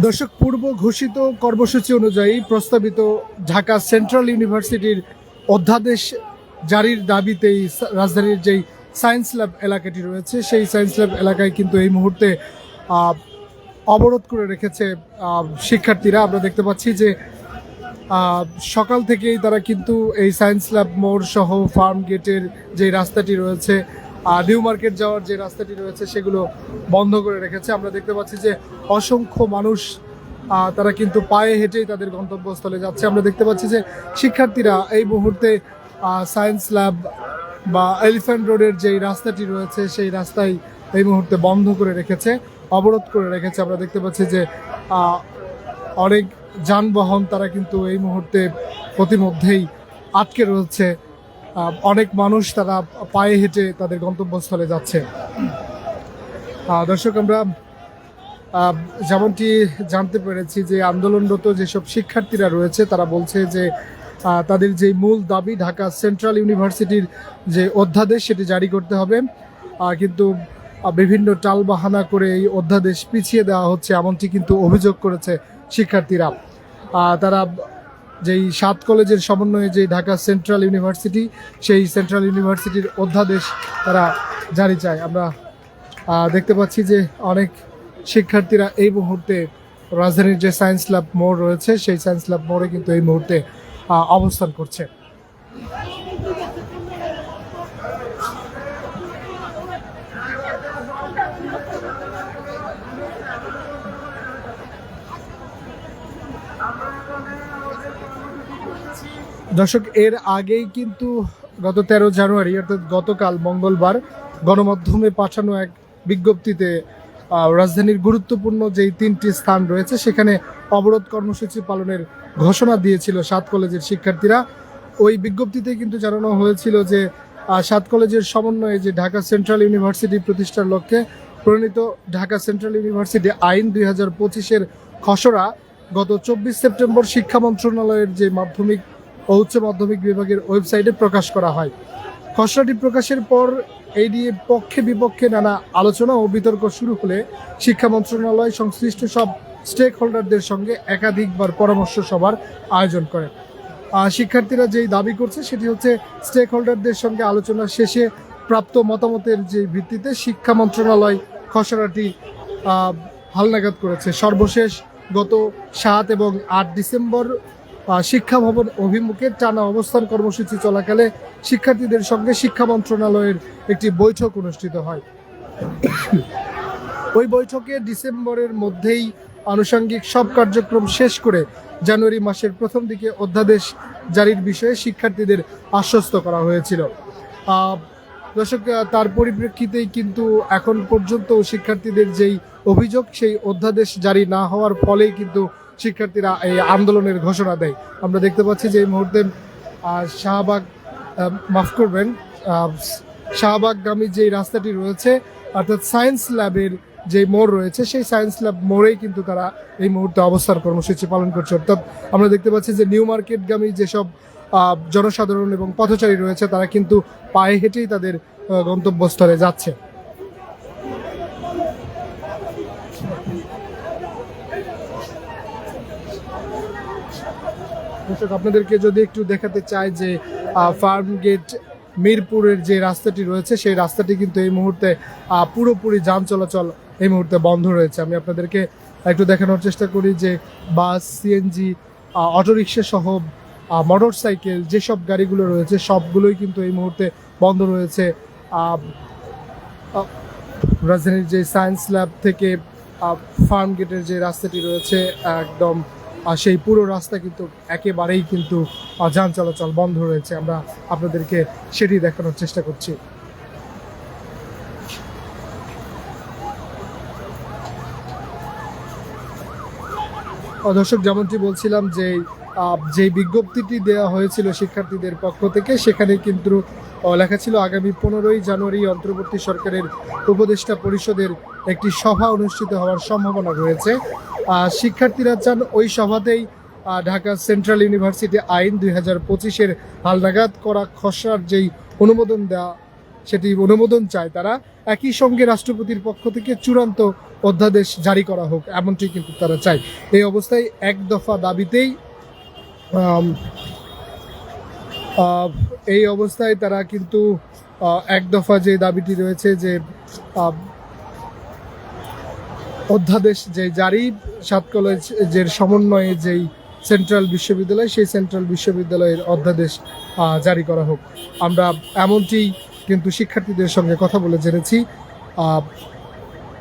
দর্শক, পূর্ব ঘোষিত কর্মসূচি অনুযায়ী প্রস্তাবিত ঢাকা সেন্ট্রাল ইউনিভার্সিটির অধ্যাদেশ জারির দাবিতেই রাজধানীর যেই সায়েন্স ল্যাব এলাকাটি রয়েছে সেই সায়েন্স ল্যাব এলাকায় কিন্তু এই মুহূর্তে আহ, অবরোধ করে রেখেছে শিক্ষার্থীরা। আমরা দেখতে পাচ্ছি যে আহ, সকাল থেকেই তারা কিন্তু এই সায়েন্স ল্যাব মোড় সহ ফার্ম গেটের যে রাস্তাটি রয়েছে, নিউ মার্কেট যাওয়ার যে রাস্তাটি রয়েছে সেগুলো বন্ধ করে রেখেছে। আমরা দেখতে পাচ্ছি যে অসংখ্য মানুষ তারা কিন্তু পায়ে হেঁটেই তাদের গন্তব্যস্থলে যাচ্ছে। আমরা দেখতে পাচ্ছি যে শিক্ষার্থীরা এই মুহূর্তে সায়েন্স ল্যাব বা এলিফ্যান্ট রোডের যেই রাস্তাটি রয়েছে সেই রাস্তায় এই মুহূর্তে বন্ধ করে রেখেছে, অবরোধ করে রেখেছে। আমরা দেখতে পাচ্ছি যে অনেক যানবাহন তারা কিন্তু এই মুহূর্তে প্রতিমধ্যেই আটকে রয়েছে। অনেক মানুষ তারা পায়ে হেঁটে তাদের গন্তব্যস্থলে যাচ্ছে। দর্শক, আমরা যেমনটি জানতে পেরেছি যে আন্দোলনরত যেসব শিক্ষার্থীরা রয়েছে তারা বলছে যে তাদের যে মূল দাবি ঢাকা সেন্ট্রাল ইউনিভার্সিটির যে অধ্যাদেশ সেটি জারি করতে হবে, কিন্তু বিভিন্ন টালবাহানা করে এই অধ্যাদেশ পিছিয়ে দেওয়া হচ্ছে এমনটি কিন্তু অভিযোগ করেছে শিক্ষার্থীরা। তারা যেই 7 কলেজের সমন্বয়ে যে ঢাকা সেন্ট্রাল ইউনিভার্সিটি সেই সেন্ট্রাল ইউনিভার্সিটির অধ্যাদেশ তারা জারি চায়। আমরা দেখতে পাচ্ছি যে অনেক শিক্ষার্থীরা এই মুহূর্তে রাজধানীর যে সায়েন্স ল্যাব মোড় রয়েছে সেই সায়েন্স ল্যাব মোড়ে কিন্তু এই মুহূর্তে অবস্থান করছে। দর্শক, এর আগেই কিন্তু গত 13 জানুয়ারি অর্থাৎ গতকাল মঙ্গলবার গণমাধ্যমে পাঠানো এক বিজ্ঞপ্তিতে রাজধানীর গুরুত্বপূর্ণ যেই 3টি স্থান রয়েছে সেখানে অবরোধ কর্মসূচি পালনের ঘোষণা দিয়েছিল 7 কলেজের শিক্ষার্থীরা। ওই বিজ্ঞপ্তিতে কিন্তু জানানো হয়েছিল যে 7 কলেজের সমন্বয়ে যে ঢাকা সেন্ট্রাল ইউনিভার্সিটি প্রতিষ্ঠার লক্ষ্যে প্রণীত ঢাকা সেন্ট্রাল ইউনিভার্সিটি আইন 2025-এর খসড়া গত 24 সেপ্টেম্বর শিক্ষা মন্ত্রণালয়ের যে মাধ্যমিক ও উচ্চ মাধ্যমিক বিভাগের ওয়েবসাইটে প্রকাশ করা হয়। খসড়াটি প্রকাশের পর এই নিয়ে পক্ষে বিপক্ষে নানা আলোচনা ও বিতর্ক শুরু হলে শিক্ষা মন্ত্রণালয় সংশ্লিষ্ট সব স্টেক হোল্ডারদের সঙ্গে একাধিকবার পরামর্শ সভার আয়োজন করে। শিক্ষার্থীরা যেই দাবি করছে সেটি হচ্ছে স্টেক হোল্ডারদের সঙ্গে আলোচনা শেষে প্রাপ্ত মতামতের যে ভিত্তিতে শিক্ষা মন্ত্রণালয় খসড়াটি হালনাগাদ করেছে। সর্বশেষ গত 7 এবং 8 ডিসেম্বর শিক্ষা ভবন অভিমুখে টানা অবস্থান কর্মসূচি চলাকালে শিক্ষার্থীদের সঙ্গে শিক্ষা মন্ত্রণালয়ের একটি বৈঠক অনুষ্ঠিত হয়। ওই বৈঠকে ডিসেম্বরের মধ্যেই আনুষঙ্গিক সব কার্যক্রম শেষ করে জানুয়ারি মাসের প্রথম দিকে অধ্যাদেশ জারির বিষয়ে শিক্ষার্থীদের আশ্বস্ত করা হয়েছিল। দর্শক, তার পরিপ্রেক্ষিতেই কিন্তু এখন পর্যন্ত শিক্ষার্থীদের যেই অভিযোগ সেই অধ্যাদেশ জারি না হওয়ার ফলেই কিন্তু শিক্ষার্থীরা এই আন্দোলনের ঘোষণা দেয়। আমরা দেখতে পাচ্ছি যে এই মুহূর্তে শাহবাগ মাফ করবেন শাহবাগগামী যে রাস্তাটি রয়েছে অর্থাৎ সায়েন্স ল্যাবের যে মোড় রয়েছে সেই সায়েন্স ল্যাব মোড়েই কিন্তু তারা এই মুহূর্তে অবস্থান কর্মসূচি পালন করছে। অর্থাৎ আমরা দেখতে পাচ্ছি যে নিউ মার্কেটগামী যেসব জনসাধারণ এবং পথচারী রয়েছে তারা কিন্তু পায়ে হেঁটেই তাদের গন্তব্যস্থলে যাচ্ছে। দর্শক, আপনাদেরকে যদি একটু দেখাতে চাই যে ফার্ম গেট মিরপুরের যে রাস্তাটি রয়েছে সেই রাস্তাটি কিন্তু এই মুহূর্তে পুরোপুরি যান চলাচল এই মুহূর্তে বন্ধ রয়েছে। আমি আপনাদেরকে একটু দেখানোর চেষ্টা করি যে বাস, সিএনজি, অটোরিকশা সহ মোটর সাইকেল যেসব গাড়িগুলো রয়েছে সবগুলোই কিন্তু এই মুহূর্তে বন্ধ রয়েছে। রাজধানীর যে সায়েন্স ল্যাব থেকে ফার্ম গেটের যে রাস্তাটি রয়েছে একদম সেই পুরো রাস্তা কিন্তু একেবারেই কিন্তু যান চলাচল বন্ধ রয়েছে। আমরা আপনাদেরকে সেটি দেখানোর চেষ্টা করছি। দর্শক, যেমনটি বলছিলাম যে বিজ্ঞপ্তিটি দেওয়া হয়েছিল শিক্ষার্থীদের পক্ষ থেকে সেখানে কিন্তু লেখা ছিল আগামী 15ই জানুয়ারি অন্তর্বর্তী সরকারের উপদেষ্টা পরিষদের একটি সভা অনুষ্ঠিত হওয়ার সম্ভাবনা রয়েছে। শিক্ষার্থীরা চান ওই সভাতেই ঢাকা সেন্ট্রাল ইউনিভার্সিটি আইন 2025-এর হালনাগাদ করা খসড়ার যেই অনুমোদন দেওয়া সেটি অনুমোদন চায় তারা। একই সঙ্গে রাষ্ট্রপতির পক্ষ থেকে চূড়ান্ত অধ্যাদেশ জারি করা হোক, এমনটি কিন্তু তারা চায়। এই অবস্থায় এক দফা দাবিতেই এই অবস্থায় তারা কিন্তু এক দফা যে দাবিটি রয়েছে যে অধ্যাদেশ যে জারি, 7 কলেজের সমন্বয়ে যেই সেন্ট্রাল বিশ্ববিদ্যালয়, সেই সেন্ট্রাল বিশ্ববিদ্যালয়ের অধ্যাদেশ জারি করা হোক। আমরা এমনটি কিন্তু শিক্ষার্থীদের সঙ্গে কথা বলে জেনেছি।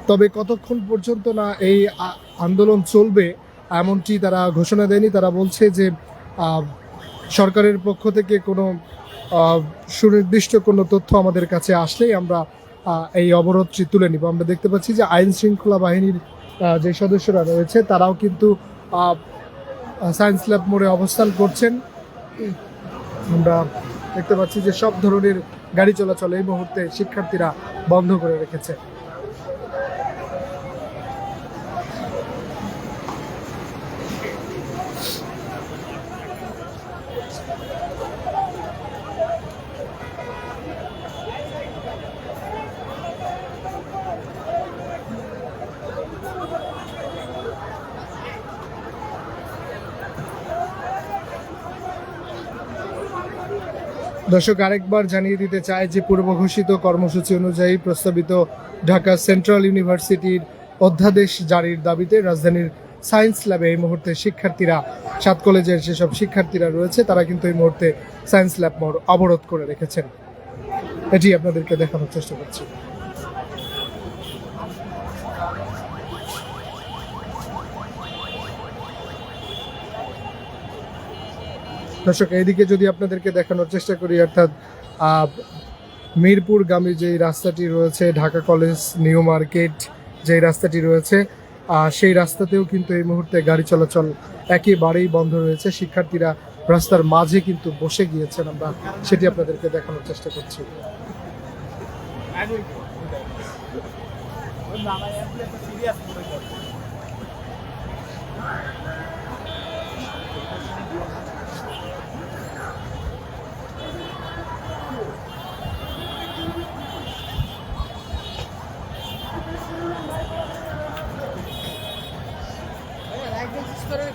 তবে কতক্ষণ পর্যন্ত না এই আন্দোলন চলবে এমনটি তারা ঘোষণা দেয়নি। তারা বলছে যে সরকারের পক্ষ থেকে কোনো সুনির্দিষ্ট কোনো তথ্য আমাদের কাছে আসলেই আমরা এই অবরোধটি তুলে নিব। আমরা দেখতে পাচ্ছি যে আইন শৃঙ্খলা বাহিনীর যে সদস্যরা রয়েছে তারাও কিন্তু সায়েন্স ল্যাব মোড়ে অবস্থান করছেন। আমরা দেখতে পাচ্ছি যে সব ধরনের গাড়ি চলাচল এই মুহূর্তে শিক্ষার্থীরা বন্ধ করে রেখেছে। দর্শক, আরেকবার জানিয়ে দিতে চাই যে পূর্ব ঘোষিত কর্মসূচি অনুযায়ী প্রস্তাবিত ঢাকা সেন্ট্রাল ইউনিভার্সিটির অধ্যাদেশ জারির দাবিতে রাজধানীর সায়েন্স ল্যাবে এই মুহূর্তে শিক্ষার্থীরা, 7 কলেজের যেসব শিক্ষার্থীরা রয়েছে তারা কিন্তু এই মুহূর্তে সায়েন্স ল্যাব মোড় অবরোধ করে রেখেছেন। এটি আপনাদেরকে দেখানোর চেষ্টা করছি। দর্শক, এইদিকে যদি আপনাদেরকে দেখানোর চেষ্টা করি, অর্থাৎ মিরপুরগামী যেই রাস্তাটি রয়েছে, ঢাকা কলেজ, নিউ মার্কেট যেই রাস্তাটি রয়েছে, সেই রাস্তাতেও কিন্তু এই মুহূর্তে গাড়ি চলাচল একেবারেই বন্ধ রয়েছে। শিক্ষার্থীরা রাস্তার মাঝে কিন্তু বসে গিয়েছেন। আমরা সেটি আপনাদেরকে দেখানোর চেষ্টা করছি।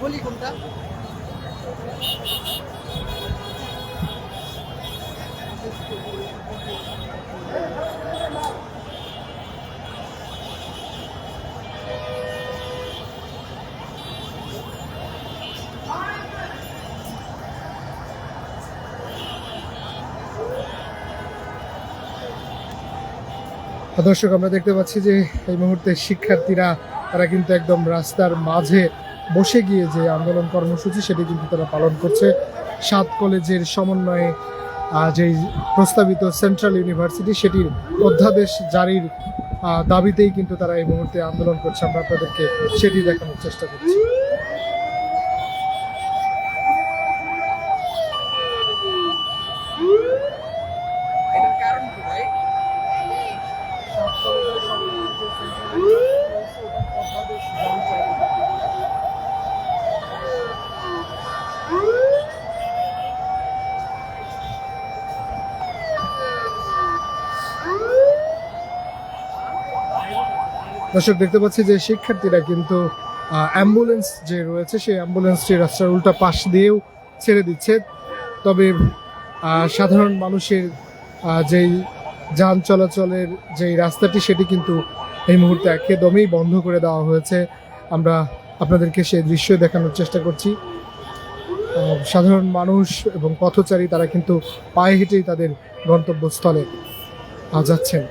গলি কোনটা? দর্শক, আমরা দেখতে পাচ্ছি যে এই মুহূর্তে শিক্ষার্থীরা তারা কিন্তু একদম রাস্তার মাঝে বসে গিয়ে যে আন্দোলন কর্মসূচি সেটি কিন্তু তারা পালন করছে। 7 কলেজের সমন্বয়ে যেই প্রস্তাবিত সেন্ট্রাল ইউনিভার্সিটি সেটির অধ্যাদেশ জারির দাবিতেই কিন্তু তারা এই মুহূর্তে আন্দোলন করছে। আমরা আপনাদেরকে সেটি দেখানোর চেষ্টা করছি। দর্শক, দেখতে পাচ্ছি যে শিক্ষার্থীরা কিন্তু অ্যাম্বুলেন্স যে রয়েছে সেই অ্যাম্বুলেন্সটি রাস্তার উল্টা পাশ দিয়েও ছেড়ে দিচ্ছে। তবে সাধারণ মানুষের যেই যান চলাচলের যেই রাস্তাটি সেটি কিন্তু এই মুহূর্তে একদমই বন্ধ করে দেওয়া হয়েছে। আমরা আপনাদেরকে সেই দৃশ্য দেখানোর চেষ্টা করছি। সাধারণ মানুষ এবং পথচারী তারা কিন্তু পায়ে হেঁটেই তাদের গন্তব্যস্থলে যাচ্ছেন।